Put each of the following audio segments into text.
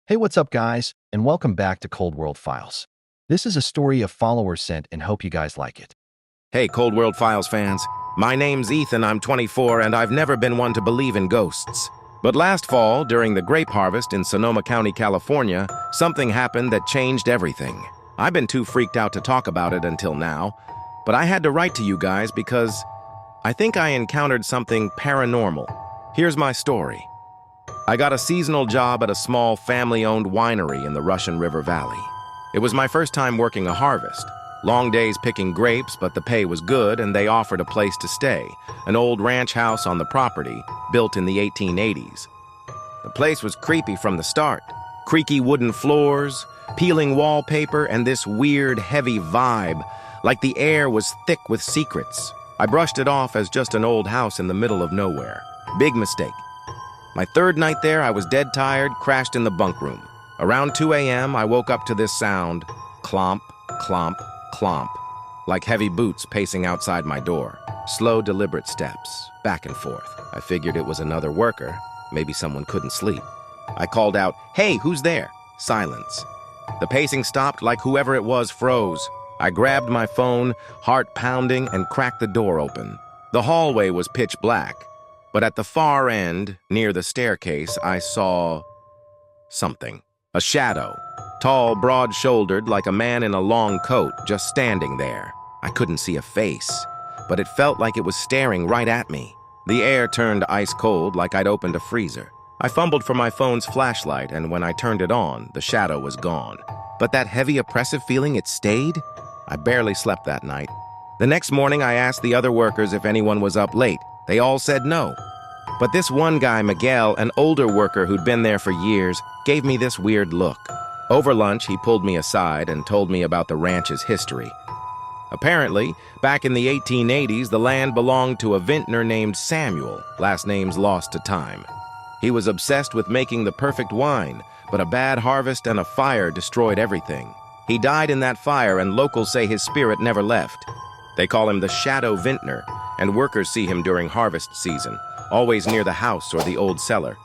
Hey, what's up, guys? And welcome back to Cold World Files. This is a story a follower sent and hope you guys like it. Hey, Cold World Files fans. My name's Ethan, I'm 24, and I've never been one to believe in ghosts. But last fall, during the grape harvest in Sonoma County, California, something happened that changed everything. I've been too freaked out to talk about it until now, but I had to write to you guys because I think I encountered something paranormal. Here's my story. I got a seasonal job at a small family-owned winery in the Russian River Valley. It was my first time working a harvest. Long days picking grapes, but the pay was good and they offered a place to stay, an old ranch house on the property, built in the 1880s. The place was creepy from the start. Creaky wooden floors, peeling wallpaper, and this weird, heavy vibe, like the air was thick with secrets. I brushed it off as just an old house in the middle of nowhere. Big mistake. My third night there, I was dead tired, crashed in the bunk room. Around 2 a.m., I woke up to this sound, clomp, clomp, clomp, like heavy boots pacing outside my door. Slow, deliberate steps, back and forth. I figured it was another worker. Maybe someone couldn't sleep. I called out, "Hey, who's there?" Silence. The pacing stopped like whoever it was froze. I grabbed my phone, heart pounding, and cracked the door open. The hallway was pitch black, but at the far end, near the staircase, I saw something. A shadow. Tall, broad-shouldered, like a man in a long coat, just standing there. I couldn't see a face, but it felt like it was staring right at me. The air turned ice cold, like I'd opened a freezer. I fumbled for my phone's flashlight, and when I turned it on, the shadow was gone. But that heavy, oppressive feeling, it stayed? I barely slept that night. The next morning, I asked the other workers if anyone was up late. They all said no. But this one guy, Miguel, an older worker who'd been there for years, gave me this weird look. Over lunch, he pulled me aside and told me about the ranch's history. Apparently, back in the 1880s, the land belonged to a vintner named Samuel, last name's lost to time. He was obsessed with making the perfect wine, but a bad harvest and a fire destroyed everything. He died in that fire, and locals say his spirit never left. They call him the Shadow Vintner, and workers see him during harvest season, always near the house or the old cellar.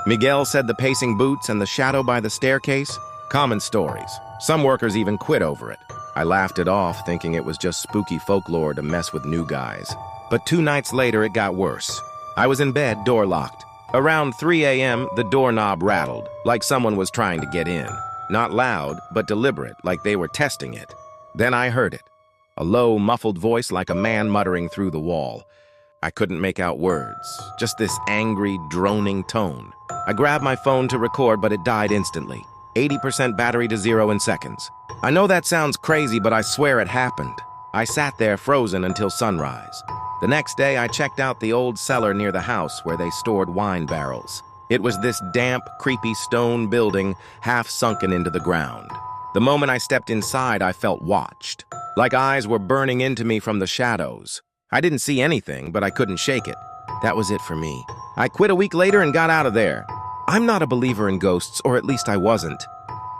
Miguel said the pacing boots and the shadow by the staircase? Common stories. Some workers even quit over it. I laughed it off, thinking it was just spooky folklore to mess with new guys. But 2 nights later, it got worse. I was in bed, door locked. Around 3 a.m., the doorknob rattled, like someone was trying to get in. Not loud, but deliberate, like they were testing it. Then I heard it. A low, muffled voice like a man muttering through the wall. I couldn't make out words, just this angry, droning tone. I grabbed my phone to record, but it died instantly. 80% battery to 0 in seconds. I know that sounds crazy, but I swear it happened. I sat there frozen until sunrise. The next day, I checked out the old cellar near the house where they stored wine barrels. It was this damp, creepy stone building, half sunken into the ground. The moment I stepped inside, I felt watched, like eyes were burning into me from the shadows. I didn't see anything, but I couldn't shake it. That was it for me. I quit a week later and got out of there. I'm not a believer in ghosts, or at least I wasn't.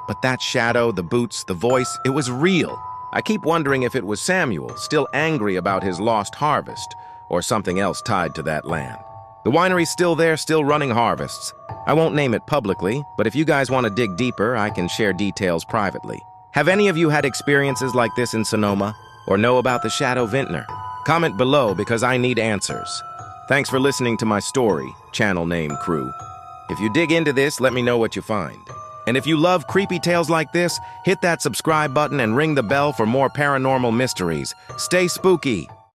But that shadow, the boots, the voice, it was real. I keep wondering if it was Samuel, still angry about his lost harvest, or something else tied to that land. The winery's still there, still running harvests. I won't name it publicly, but if you guys want to dig deeper, I can share details privately. Have any of you had experiences like this in Sonoma, or know about the Shadow Vintner? Comment below because I need answers. Thanks for listening to my story, channel name crew. If you dig into this, let me know what you find. And if you love creepy tales like this, hit that subscribe button and ring the bell for more paranormal mysteries. Stay spooky!